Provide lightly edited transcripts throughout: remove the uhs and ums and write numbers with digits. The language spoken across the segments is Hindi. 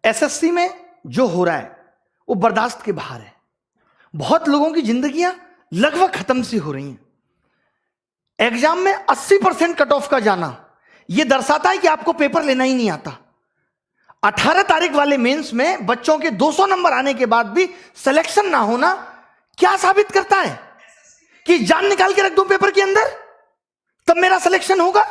एसएससी में जो हो रहा है वो बर्दाश्त के बाहर है। बहुत लोगों की जिंदगियां लगभग खत्म सी हो रही हैं। एग्जाम में 80% कट ऑफ का जाना यह दर्शाता है कि आपको पेपर लेना ही नहीं आता। 18 तारीख वाले मेंस में बच्चों के 200 नंबर आने के बाद भी सिलेक्शन ना होना क्या साबित करता है? कि जान निकाल के रख दूं पेपर के अंदर तब मेरा सिलेक्शन होगा।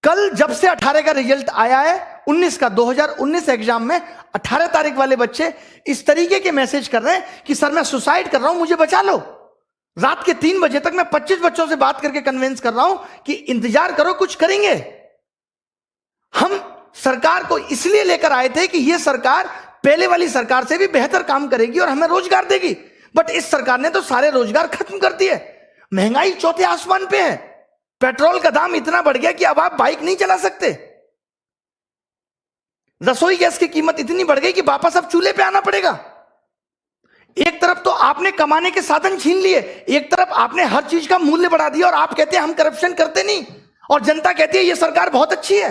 कल जब से 18 का रिजल्ट आया है 19 का 2019 एग्जाम में 18 तारीख वाले बच्चे इस तरीके के मैसेज कर रहे हैं कि सर मैं सुसाइड कर रहा हूं, मुझे बचा लो। रात के 3 बजे तक मैं 25 बच्चों से बात करके कन्विंस कर रहा हूं कि इंतजार करो, कुछ करेंगे। हम सरकार को इसलिए लेकर आए थे कि यह सरकार पहले वाली सरकार से भी बेहतर काम करेगी और हमें रोजगार देगी, बट इस सरकार ने तो सारे रोजगार खत्म कर दिए। महंगाई चौथे आसमान पे है। पेट्रोल का दाम इतना बढ़ गया कि अब आप बाइक नहीं चला सकते। रसोई गैस की कीमत इतनी बढ़ गई कि वापस अब चूल्हे पे आना पड़ेगा। एक तरफ तो आपने कमाने के साधन छीन लिए, एक तरफ आपने हर चीज का मूल्य बढ़ा दिया और आप कहते हैं हम करप्शन करते नहीं, और जनता कहती है यह सरकार बहुत अच्छी है।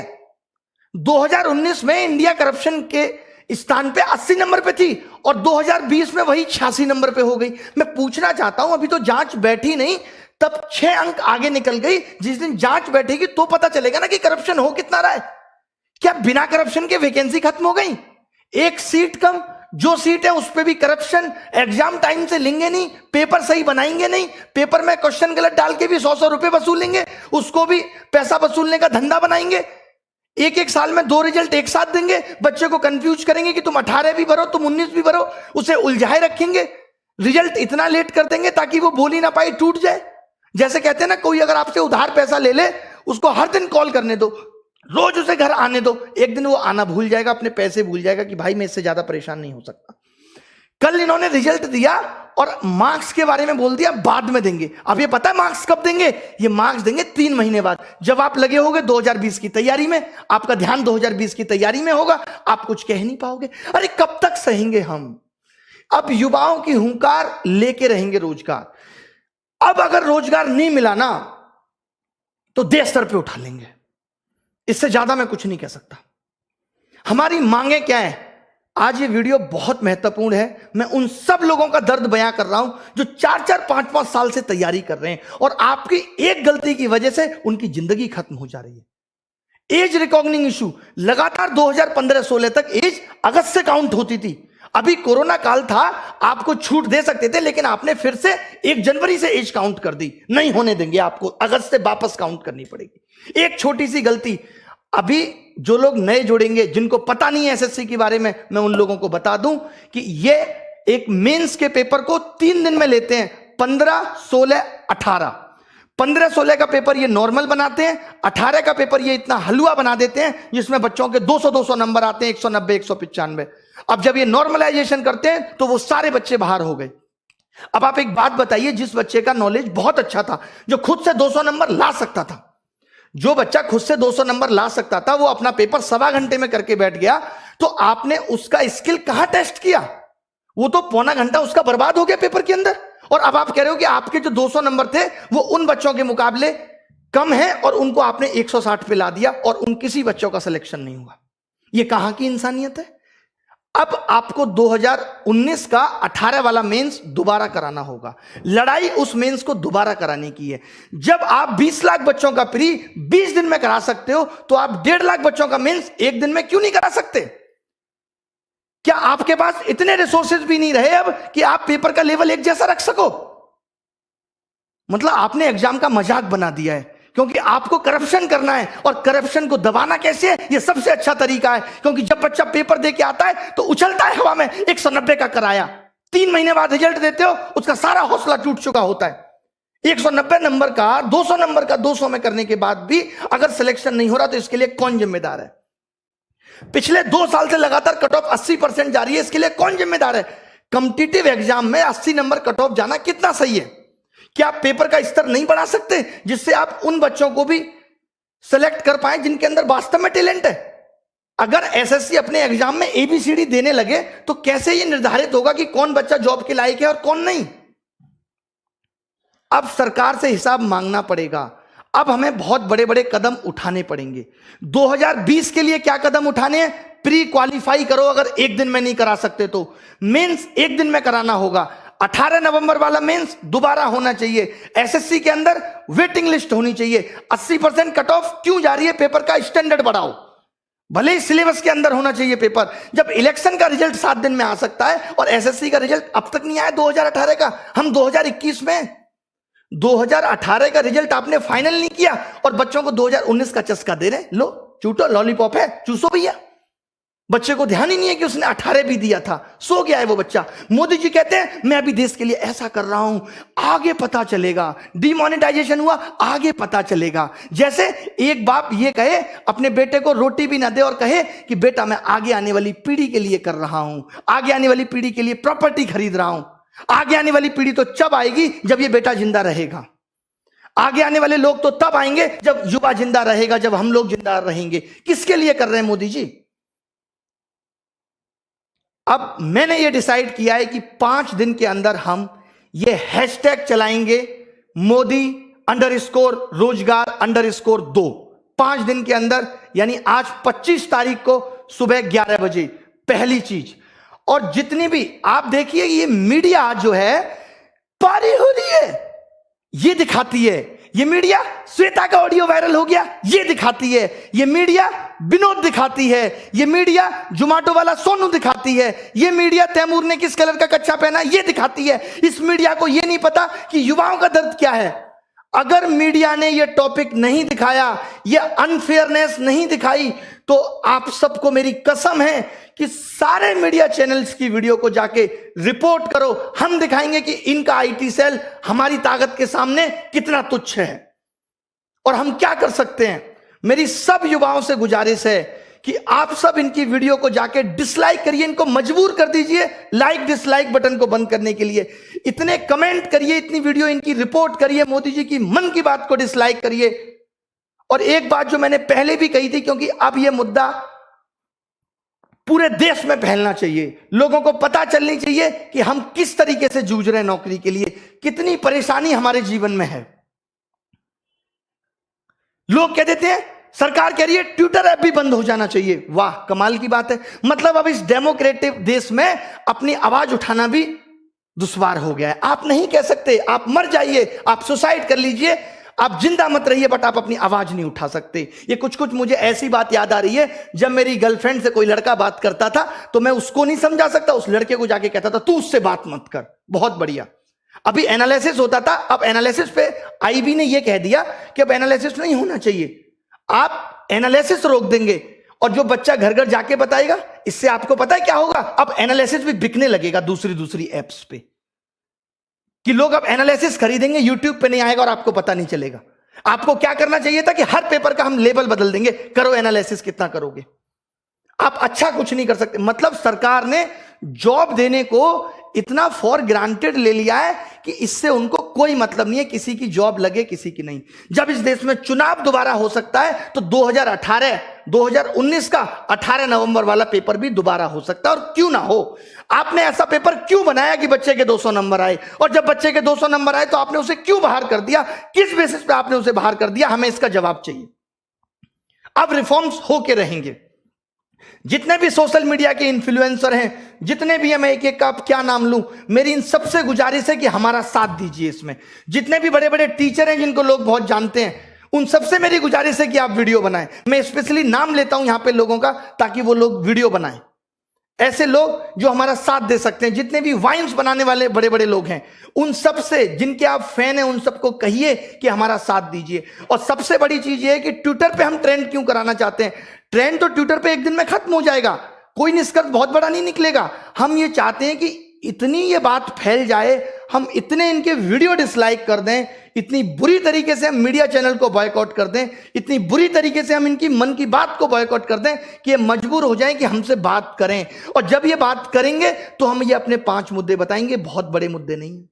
2019 में इंडिया करप्शन के स्थान पे 80 नंबर पे थी और 2020 में वही 86 नंबर पे हो गई। मैं पूछना चाहता हूं, अभी तो जांच बैठी नहीं, तब 6 अंक आगे निकल गई। जिस दिन जांच बैठेगी तो पता चलेगा ना कि करप्शन हो कितना रहा है। क्या बिना करप्शन के वैकेंसी खत्म हो गई? एक सीट कम, जो सीट है उस पर भी करप्शन। एग्जाम टाइम से लेंगे नहीं, पेपर सही बनाएंगे नहीं, पेपर में क्वेश्चन गलत डाल के भी 100 रुपए वसूलेंगे, उसको भी पैसा वसूलने का धंधा बनाएंगे। एक साल में 2 रिजल्ट एक साथ देंगे, बच्चे को कंफ्यूज करेंगे कि तुम 18 भी भरो, तुम 19 भी भरो, उसे उलझाए रखेंगे। रिजल्ट इतना लेट कर देंगे ताकि वो बोल ही ना पाए, टूट जाए। जैसे कहते हैं ना, कोई अगर आपसे उधार पैसा ले ले, उसको हर दिन कॉल करने दो, रोज उसे घर आने दो, एक दिन वो आना भूल जाएगा, अपने पैसे भूल जाएगा कि भाई मैं इससे ज्यादा परेशान नहीं हो सकता। कल इन्होंने रिजल्ट दिया और मार्क्स के बारे में बोल दिया बाद में देंगे। अब ये पता है मार्क्स कब देंगे? ये मार्क्स देंगे 3 महीने बाद, जब आप लगे होगे 2020 की तैयारी में, आपका ध्यान 2020 की तैयारी में होगा, आप कुछ कह नहीं पाओगे। अरे कब तक सहेंगे हम? अब युवाओं की हुंकार लेके रहेंगे रोजगार। अब अगर रोजगार नहीं मिला ना तो देश सर पे उठा लेंगे। इससे ज्यादा मैं कुछ नहीं कह सकता। हमारी मांगे क्या है? आज ये वीडियो बहुत महत्वपूर्ण है। मैं उन सब लोगों का दर्द बयां कर रहा हूं जो 4-4, 5-5 साल से तैयारी कर रहे हैं और आपकी एक गलती की वजह से उनकी जिंदगी खत्म हो जा रही है। एज रिकॉग्निंग इशू लगातार 2015-16 तक एज अगस्त से काउंट होती थी। अभी कोरोना काल था, आपको छूट दे सकते थे, लेकिन आपने फिर से 1 जनवरी से एज काउंट कर दी। नहीं होने देंगे, आपको अगस्त से वापस काउंट करनी पड़ेगी। एक छोटी सी गलती, अभी जो लोग नए जुड़ेंगे, जिनको पता नहीं है एसएससी के बारे में, मैं उन लोगों को बता दूं कि ये एक मेंस के पेपर को 3 दिन में लेते हैं। 15, 16, 18। 15-16 का पेपर ये नॉर्मल बनाते हैं, 18 का पेपर ये इतना हलवा बना देते हैं जिसमें बच्चों के 200-200 नंबर आते हैं, 190, 195। अब जब ये नॉर्मलाइजेशन करते हैं तो वो सारे बच्चे बाहर हो गए। अब आप एक बात बताइए, जिस बच्चे का नॉलेज बहुत अच्छा था, जो खुद से 200 नंबर ला सकता था, जो बच्चा खुद से 200 नंबर ला सकता था, वो अपना पेपर 1.25 घंटे में करके बैठ गया, तो आपने उसका स्किल कहां टेस्ट किया? वो तो पौना घंटा उसका बर्बाद हो गया पेपर के अंदर। और अब आप कह रहे हो कि आपके जो 200 नंबर थे वो उन बच्चों के मुकाबले कम है और उनको आपने 160 पे ला दिया और उन किसी बच्चों का सिलेक्शन नहीं हुआ। ये कहां की इंसानियत है? अब आपको 2019 का 18 वाला मेंस दोबारा कराना होगा। लड़ाई उस मेंस को दोबारा कराने की है। जब आप 20 लाख बच्चों का प्री 20 दिन में करा सकते हो, तो आप 1.5 लाख बच्चों का मेंस 1 दिन में क्यों नहीं करा सकते? क्या आपके पास इतने रिसोर्सेज भी नहीं रहे अब कि आप पेपर का लेवल एक जैसा रख सको? मतलब आपने एग्जाम का मजाक बना दिया है, क्योंकि आपको करप्शन करना है। और करप्शन को दबाना कैसे है? ये सबसे अच्छा तरीका है, क्योंकि जब बच्चा पेपर दे के आता है तो उछलता है हवा में 190 का कराया, 3 महीने बाद रिजल्ट देते हो, उसका सारा हौसला टूट चुका होता है। 190 नंबर का 200 नंबर का 200 में करने के बाद भी अगर सिलेक्शन नहीं हो रहा तो इसके लिए कौन जिम्मेदार है? पिछले 2 साल से लगातार कट ऑफ 80% जा रही है, इसके लिए कौन जिम्मेदार है? कॉम्पिटिटिव एग्जाम में 80 नंबर कट ऑफ जाना कितना सही है? क्या आप पेपर का स्तर नहीं बढ़ा सकते जिससे आप उन बच्चों को भी सेलेक्ट कर पाए जिनके अंदर वास्तव में टैलेंट है? अगर एसएससी अपने एग्जाम में एबीसीडी देने लगे तो कैसे यह निर्धारित होगा कि कौन बच्चा जॉब के लायक है और कौन नहीं? अब सरकार से हिसाब मांगना पड़ेगा। अब हमें बहुत बड़े बड़े कदम उठाने पड़ेंगे। 2020 के लिए क्या कदम उठाने हैं? प्री क्वालिफाई करो अगर एक दिन में नहीं करा सकते तो। मेंस एक दिन में कराना होगा। 18 नवंबर वाला मेंस दोबारा होना चाहिए। एसएससी के अंदर वेटिंग लिस्ट होनी चाहिए। 80% कट ऑफ क्यों जा रही है? पेपर का स्टैंडर्ड बढ़ाओ, भले ही सिलेबस के अंदर होना चाहिए पेपर। जब इलेक्शन का रिजल्ट 7 दिन में आ सकता है और एसएससी का रिजल्ट अब तक नहीं आया 2018 का, हम 2021 में 2018 का रिजल्ट आपने फाइनल नहीं किया और बच्चों को 2019 का चस्का दे रहे। लो चूटो, लॉलीपॉप है, चूसो भैया। बच्चे को ध्यान ही नहीं है कि उसने 18 भी दिया था, सो गया है वो बच्चा। मोदी जी कहते हैं मैं अभी देश के लिए ऐसा कर रहा हूं, आगे पता चलेगा। डिमोनेटाइजेशन हुआ, आगे पता चलेगा। जैसे एक बाप ये कहे अपने बेटे को रोटी भी ना दे और कहे कि बेटा मैं आगे आने वाली पीढ़ी के लिए कर रहा हूं, आगे आने वाली पीढ़ी के लिए प्रॉपर्टी खरीद रहा हूं। आगे आने वाली पीढ़ी तो जब आएगी जब ये बेटा जिंदा रहेगा। आगे आने वाले लोग तो तब आएंगे जब युवा जिंदा रहेगा, जब हम लोग जिंदा रहेंगे। किसके लिए कर रहे हैं मोदी जी? अब मैंने ये डिसाइड किया है कि 5 दिन के अंदर हम ये हैशटैग चलाएंगे, मोदी _रोजगार_2। 5 दिन के अंदर, यानी आज 25 तारीख को सुबह 11 बजे पहली चीज। और जितनी भी आप देखिए ये मीडिया जो है पारी हो रही है, ये दिखाती है। ये मीडिया श्वेता का ऑडियो वायरल हो गया, ये दिखाती है। ये मीडिया विनोद दिखाती है। ये मीडिया जोमेटो वाला सोनू दिखाती है। ये मीडिया तैमूर ने किस कलर का कच्चा पहना, ये दिखाती है। इस मीडिया को ये नहीं पता कि युवाओं का दर्द क्या है। अगर मीडिया ने ये टॉपिक नहीं दिखाया, ये अनफेयरनेस नहीं दिखाई, तो आप सबको मेरी कसम है कि सारे मीडिया चैनल्स की वीडियो को जाके रिपोर्ट करो। हम दिखाएंगे कि इनका आईटी सेल हमारी ताकत के सामने कितना तुच्छ है और हम क्या कर सकते हैं। मेरी सब युवाओं से गुजारिश है कि आप सब इनकी वीडियो को जाके डिसलाइक करिए, इनको मजबूर कर दीजिए लाइक डिसलाइक बटन को बंद करने के लिए। इतने कमेंट करिए, इतनी वीडियो इनकी रिपोर्ट करिए, मोदी जी की मन की बात को डिसलाइक करिए। और एक बात जो मैंने पहले भी कही थी, क्योंकि अब यह मुद्दा पूरे देश में फैलना चाहिए, लोगों को पता चलनी चाहिए कि हम किस तरीके से जूझ रहे हैं नौकरी के लिए, कितनी परेशानी हमारे जीवन में है। लोग कह देते हैं सरकार कह रही है ट्विटर ऐप भी बंद हो जाना चाहिए। वाह, कमाल की बात है। मतलब अब इस डेमोक्रेटिक देश में अपनी आवाज उठाना भी दुश्वार हो गया है। आप नहीं कह सकते, आप मर जाइए, आप सुसाइड कर लीजिए, आप जिंदा मत रहिए, बट आप अपनी आवाज नहीं उठा सकते। ये कुछ मुझे ऐसी बात याद आ रही है, जब मेरी गर्लफ्रेंड से कोई लड़का बात करता था तो मैं उसको नहीं समझा सकता, उस लड़के को जाके कहता था तू उससे बात मत कर। बहुत बढ़िया। अभी एनालिसिस होता था, अब एनालिसिस पे आईबी ने यह कह दिया कि अब एनालिसिस नहीं होना चाहिए, आप एनालिसिस रोक देंगे और जो बच्चा घर घर जाके बताएगा, इससे आपको पता है क्या होगा, अब एनालिसिस भी बिकने लगेगा दूसरी एप्स पे, कि लोग अब एनालिसिस खरीदेंगे, यूट्यूब पे नहीं आएगा और आपको पता नहीं चलेगा। आपको क्या करना चाहिए था कि हर पेपर का हम लेबल बदल देंगे, करो एनालिसिस, कितना करोगे। आप अच्छा कुछ नहीं कर सकते। मतलब सरकार ने जॉब देने को इतना फॉर ग्रांटेड ले लिया है कि इससे उनको कोई मतलब नहीं है किसी की जॉब लगे किसी की नहीं। जब इस देश में चुनाव दोबारा हो सकता है तो 2019 का 18 नवंबर वाला पेपर भी दोबारा हो सकता है, और क्यों ना हो। आपने ऐसा पेपर क्यों बनाया कि बच्चे के 200 नंबर आए, और जब बच्चे के 200 नंबर आए तो आपने उसे क्यों बाहर कर दिया, किस बेसिस पे आपने उसे बाहर कर दिया, हमें इसका जवाब चाहिए। अब रिफॉर्म्स होके रहेंगे। जितने भी सोशल मीडिया के इन्फ्लुएंसर हैं, जितने भी हैं, मैं एक एक का क्या नाम लूं, मेरी इन सबसे गुजारिश है कि हमारा साथ दीजिए इसमें। जितने भी बड़े बड़े टीचर हैं जिनको लोग बहुत जानते हैं, उन सबसे मेरी गुजारिश है कि आप वीडियो बनाएं। मैं स्पेशली नाम लेता हूं यहां पे लोगों का, ताकि वो लोग वीडियो बनाएं। ऐसे लोग जो हमारा साथ दे सकते हैं, जितने भी वाइन्स बनाने वाले बड़े बड़े लोग हैं, उन सब से जिनके आप फैन हैं, उन सबको कहिए कि हमारा साथ दीजिए। और सबसे बड़ी चीज ये है कि ट्विटर पे हम ट्रेंड क्यों कराना चाहते हैं। ट्रेंड तो ट्विटर पे एक दिन में खत्म हो जाएगा, कोई निष्कर्ष बहुत बड़ा नहीं निकलेगा। हम ये चाहते हैं कि इतनी ये बात फैल जाए, हम इतने इनके वीडियो डिसलाइक कर दें, इतनी बुरी तरीके से हम मीडिया चैनल को बॉयकॉट कर दें, इतनी बुरी तरीके से हम इनकी मन की बात को बॉयकॉट कर दें कि ये मजबूर हो जाएं कि हमसे बात करें। और जब ये बात करेंगे तो हम ये अपने 5 मुद्दे बताएंगे। बहुत बड़े मुद्दे नहीं है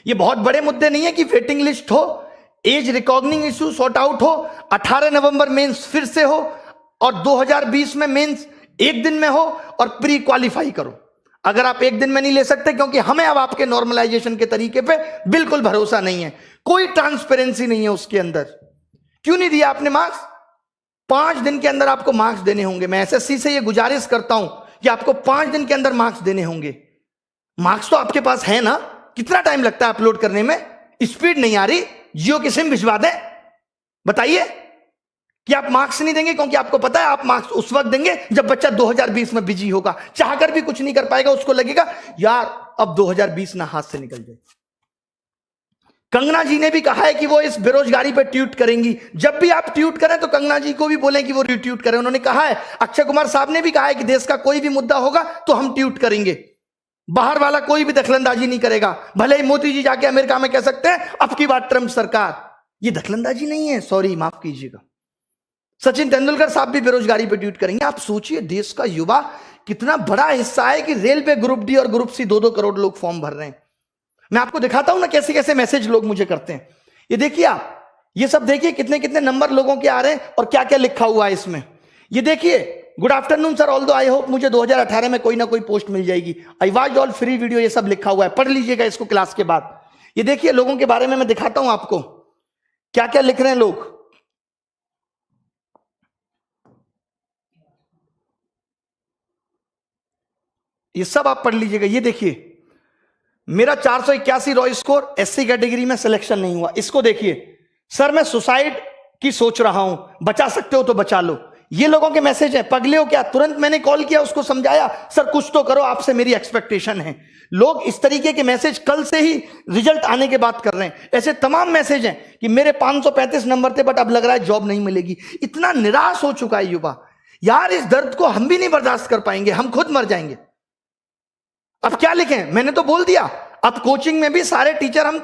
ये, बहुत बड़े मुद्दे नहीं है कि वेटिंग लिस्ट हो, as recognizing issue sort out हो, 18 नवंबर मेंस फिर से हो, और 2020 में मेंस एक दिन में हो, और प्री क्वालिफाई करो। अगर आप एक दिन में नहीं ले सकते, क्योंकि हमें अब आपके नॉर्मलाइजेशन के तरीके पे बिल्कुल भरोसा नहीं है, कोई ट्रांसपेरेंसी नहीं है उसके अंदर। क्यों नहीं दिया आपने मार्क्स? 5 दिन के अंदर आपको मार्क्स देने होंगे। मैं एसएससी से ये गुजारिश करता हूं कि आपको 5 दिन के अंदर मार्क्स देने होंगे। मार्क्स तो आपके पास है ना, कितना टाइम लगता है अपलोड करने में? स्पीड नहीं आ रही, जियो की सिम भिजवा दें? बताइए कि आप मार्क्स नहीं देंगे, क्योंकि आपको पता है आप मार्क्स उस वक्त देंगे जब बच्चा 2020 में बिजी होगा, चाहकर भी कुछ नहीं कर पाएगा, उसको लगेगा यार अब 2020 ना हाथ से निकल जाए। कंगना जी ने भी कहा है कि वो इस बेरोजगारी पर ट्वीट करेंगी। जब भी आप ट्वीट करें तो कंगना जी को भी बोलें कि वो रिट्वीट करें। उन्होंने कहा है, अक्षय कुमार साहब ने भी कहा है कि देश का कोई भी मुद्दा होगा तो हम ट्वीट करेंगे, बाहर वाला कोई भी दखलंदाजी नहीं करेगा। भले ही मोदी जी जाके अमेरिका में कह सकते हैं अब की बात ट्रंप सरकार, ये दखलंदाजी नहीं है, सॉरी माफ कीजिएगा। सचिन तेंदुलकर साहब भी बेरोजगारी पर ट्वीट करेंगे। आप सोचिए देश का युवा कितना बड़ा हिस्सा है कि रेलवे ग्रुप डी और ग्रुप सी 2-2 करोड़ लोग फॉर्म भर रहे हैं। मैं आपको दिखाता हूं ना कैसे कैसे मैसेज लोग मुझे करते हैं। ये देखिए आप, ये सब देखिए कितने कितने नंबर लोगों के आ रहे हैं और क्या क्या लिखा हुआ है इसमें। ये देखिए, good afternoon sir, although I hope मुझे 2018 में कोई ना कोई पोस्ट मिल जाएगी। I watch all free video, ये सब लिखा हुआ है, पढ़ लीजिएगा इसको क्लास के बाद। ये देखिए लोगों के बारे में मैं दिखाता हूं आपको क्या क्या लिख रहे हैं लोग। ये सब आप पढ़ लीजिएगा। ये देखिए, मेरा 481 रॉ स्कोर, एससी कैटेगरी में सिलेक्शन नहीं हुआ। इसको देखिए, सर मैं सुसाइड की सोच रहा हूं, बचा सकते हो तो बचा लो। ये लोगों के मैसेज हैं। पगले हो क्या? तुरंत मैंने कॉल किया, उसको समझाया, सर कुछ तो करो, आपसे मेरी एक्सपेक्टेशन है। लोग इस तरीके के मैसेज कल से ही रिजल्ट आने के बाद कर रहे हैं। ऐसे तमाम मैसेज हैं कि मेरे 535 नंबर थे बट अब लग रहा है जॉब नहीं मिलेगी। इतना निराश हो चुका है युवा, यार इस दर्द को हम भी नहीं बर्दाश्त कर पाएंगे, हम खुद मर जाएंगे। अब क्या लिखें? मैंने तो बोल दिया, अब कोचिंग में भी सारे टीचर हम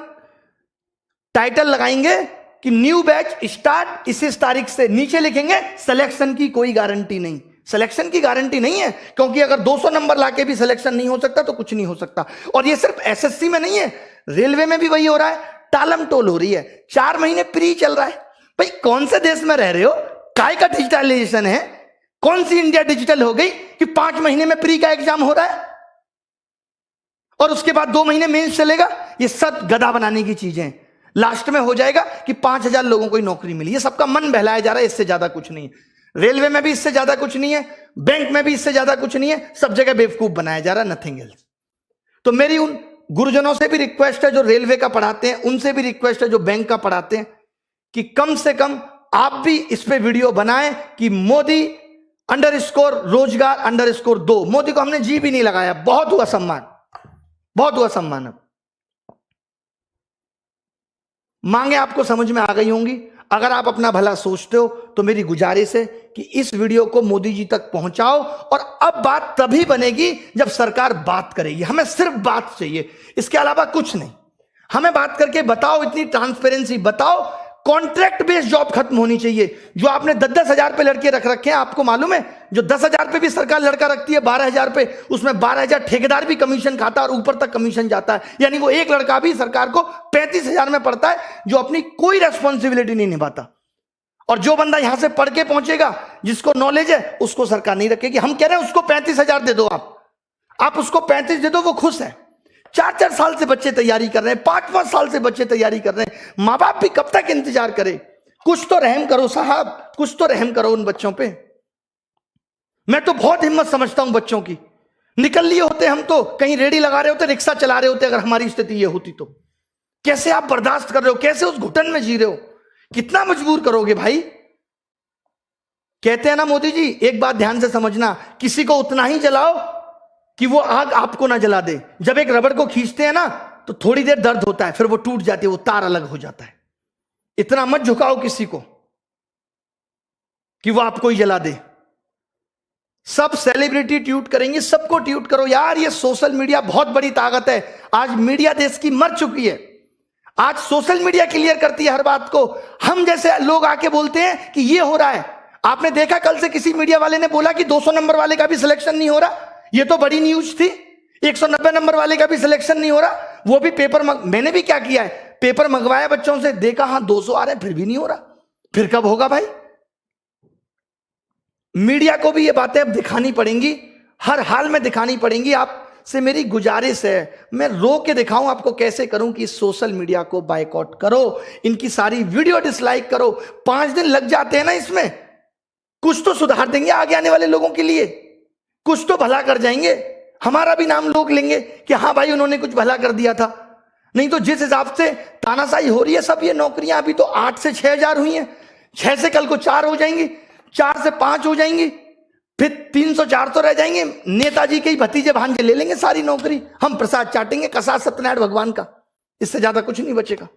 टाइटल लगाएंगे कि न्यू बैच स्टार्ट इस तारीख से। नीचे लिखेंगे सिलेक्शन की कोई गारंटी नहीं। सिलेक्शन की गारंटी नहीं है, क्योंकि अगर 200 नंबर लाके भी सिलेक्शन नहीं हो सकता तो कुछ नहीं हो सकता। और ये सिर्फ एसएससी में नहीं है, रेलवे में भी वही हो रहा है, टालम टोल हो रही है। 4 महीने प्री चल रहा है। भाई कौन से देश में रह रहे हो? काय का डिजिटलाइजेशन है? कौन सी इंडिया डिजिटल हो गई कि 5 महीने में प्री का एग्जाम हो रहा है और उसके बाद 2 महीने मेंस चलेगा? ये सब गधा बनाने की चीजें हैं। लास्ट में हो जाएगा कि 5000 लोगों को ही नौकरी मिली। ये सबका मन बहलाया जा रहा है, इससे ज्यादा कुछ नहीं है। रेलवे में भी इससे ज्यादा कुछ नहीं है, बैंक में भी इससे ज्यादा कुछ नहीं है, सब जगह बेवकूफ बनाया जा रहा है, नथिंग एल्स। तो मेरी उन गुरुजनों से भी रिक्वेस्ट है जो रेलवे का पढ़ाते हैं, उनसे भी रिक्वेस्ट है जो बैंक का पढ़ाते हैं, कि कम से कम आप भी इस पे वीडियो बनाएं कि मोदी _रोजगार_2। मोदी को हमने जी भी नहीं लगाया, बहुत हुआ सम्मान, बहुत हुआ सम्मान। अब मांगे आपको समझ में आ गई होंगी। अगर आप अपना भला सोचते हो तो मेरी गुजारिश है कि इस वीडियो को मोदी जी तक पहुंचाओ। और अब बात तभी बनेगी जब सरकार बात करेगी। हमें सिर्फ बात चाहिए, इसके अलावा कुछ नहीं। हमें बात करके बताओ, इतनी ट्रांसपेरेंसी बताओ। कॉन्ट्रैक्ट बेस्ड जॉब खत्म होनी चाहिए। जो आपने 10-10 हजार पे लड़के रख रखे हैं, आपको मालूम है जो 10 हजार पे भी सरकार लड़का रखती है 12 हजार पे, उसमें 12 हजार ठेकेदार भी कमीशन खाता है और ऊपर तक कमीशन जाता है। यानी वो एक लड़का भी सरकार को 35 हजार में पड़ता है, जो अपनी कोई रेस्पॉन्सिबिलिटी नहीं निभाता। और जो बंदा यहां से पढ़ के पहुंचेगा, जिसको नॉलेज है, उसको सरकार नहीं रखेगी। हम कह रहे हैं उसको 35 हजार दे दो, आप उसको 35 दे दो, वो खुश है। 4-4 साल से बच्चे तैयारी कर रहे हैं, 5-5 साल से बच्चे तैयारी कर रहे हैं। माँ बाप भी कब तक इंतजार करे? कुछ तो रहम करो साहब, कुछ तो रहम करो उन बच्चों पे। मैं तो बहुत हिम्मत समझता हूं बच्चों की। निकल लिए होते हम तो, कहीं रेडी लगा रहे होते, रिक्शा चला रहे होते, अगर हमारी स्थिति ये होती तो। कैसे आप बर्दाश्त कर रहे हो? कैसे उस घुटन में जी रहे हो? कितना मजबूर करोगे भाई? कहते हैं ना मोदी जी, एक बात ध्यान से समझना, किसी को उतना ही जलाओ कि वो आग आपको ना जला दे। जब एक रबड़ को खींचते हैं ना तो थोड़ी देर दर्द होता है, फिर वो टूट जाती है, वो तार अलग हो जाता है। इतना मत झुकाओ किसी को कि वो आपको ही जला दे। सब सेलिब्रिटी ट्वीट करेंगे, सबको ट्वीट करो यार। ये सोशल मीडिया बहुत बड़ी ताकत है। आज मीडिया देश की मर चुकी है। आज सोशल मीडिया क्लियर करती है हर बात को। हम जैसे लोग आके बोलते हैं कि ये हो रहा है। आपने देखा कल से किसी मीडिया वाले ने बोला कि 200 नंबर वाले का भी सिलेक्शन नहीं हो रहा। ये तो बड़ी न्यूज थी। 190 नंबर वाले का भी सिलेक्शन नहीं हो रहा, वो भी पेपर मैंने भी क्या किया है, पेपर मंगवाया बच्चों से, देखा हाँ 200 आ रहे हैं, फिर भी नहीं हो रहा। फिर कब होगा भाई? मीडिया को भी ये बातें अब दिखानी पड़ेंगी, हर हाल में दिखानी पड़ेंगी। आपसे मेरी गुजारिश है, मैं रो के दिखाऊं आपको कैसे करूं कि सोशल मीडिया को बायकॉट करो, इनकी सारी वीडियो डिसलाइक करो। 5 दिन लग जाते हैं ना इसमें, कुछ तो सुधार देंगे आगे आने वाले लोगों के लिए, कुछ तो भला कर जाएंगे, हमारा भी नाम लोग लेंगे कि हाँ भाई उन्होंने कुछ भला कर दिया था। नहीं तो जिस हिसाब से तानाशाही हो रही है, सब ये नौकरियां अभी तो 8 से 6,000 हुई हैं, 6 से कल को 4 हो जाएंगी, 4 से 5 हो जाएंगी, फिर 300-400 रह जाएंगे। नेताजी के ही भतीजे भांजे ले लेंगे सारी नौकरी, हम प्रसाद चाटेंगे कसा सत्यनारायण भगवान का, इससे ज्यादा कुछ नहीं बचेगा।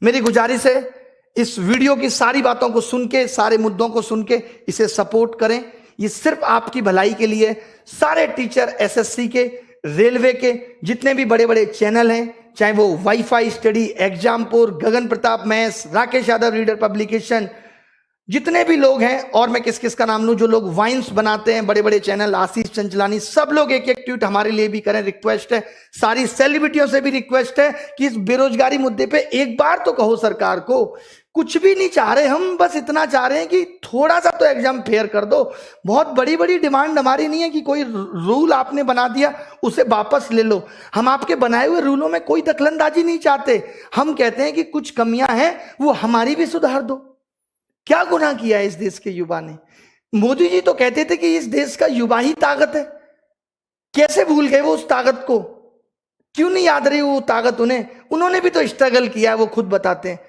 मेरी गुजारिश है इस वीडियो की सारी बातों को सुन के, सारे मुद्दों को सुन के इसे सपोर्ट करें, ये सिर्फ आपकी भलाई के लिए। सारे टीचर, एसएससी के, रेलवे के, जितने भी बड़े बड़े चैनल हैं, चाहे वो WiFi Study, Exampur, Gagan Pratap maths, Rakesh Yadav reader publication, जितने भी लोग हैं, और मैं किस किस का नाम लूं, जो लोग वाइन्स बनाते हैं, बड़े बड़े चैनल, आशीष चंचलानी, सब लोग एक एक ट्वीट हमारे लिए भी करें, रिक्वेस्ट है। सारी सेलिब्रिटियों से भी रिक्वेस्ट है कि इस बेरोजगारी मुद्दे पे एक बार तो कहो सरकार को। कुछ भी नहीं चाह रहे हम, बस इतना चाह रहे हैं कि थोड़ा सा तो एग्जाम फेयर कर दो। बहुत बड़ी बड़ी डिमांड हमारी नहीं है कि कोई रूल आपने बना दिया उसे वापस ले लो, हम आपके बनाए हुए रूलों में कोई दखलंदाजी नहीं चाहते। हम कहते हैं कि कुछ कमियां हैं वो हमारी भी सुधार दो। क्या गुनाह किया है इस देश के युवा ने? मोदी जी तो कहते थे कि इस देश का युवा ही ताकत है, कैसे भूल गए वो उस ताकत को? क्यों नहीं याद रही वो ताकत उन्हें? उन्होंने भी तो स्ट्रगल किया है, वो खुद बताते हैं।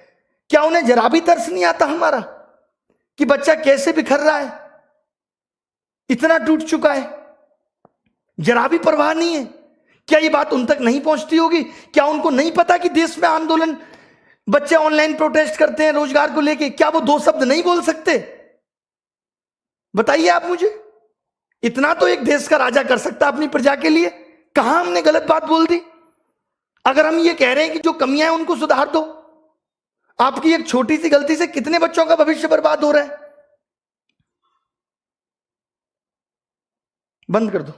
क्या उन्हें जरा भी तरस नहीं आता हमारा कि बच्चा कैसे बिखर रहा है, इतना टूट चुका है? जरा भी परवाह नहीं है? क्या ये बात उन तक नहीं पहुंचती होगी? क्या उनको नहीं पता कि देश में आंदोलन, बच्चे ऑनलाइन प्रोटेस्ट करते हैं रोजगार को लेके, क्या वो 2 शब्द नहीं बोल सकते? बताइए आप मुझे। इतना तो एक देश का राजा कर सकता अपनी प्रजा के लिए। कहां हमने गलत बात बोल दी? अगर हम ये कह रहे हैं कि जो कमियां हैं उनको सुधार दो, आपकी एक छोटी सी गलती से कितने बच्चों का भविष्य बर्बाद हो रहा है? बंद कर दो।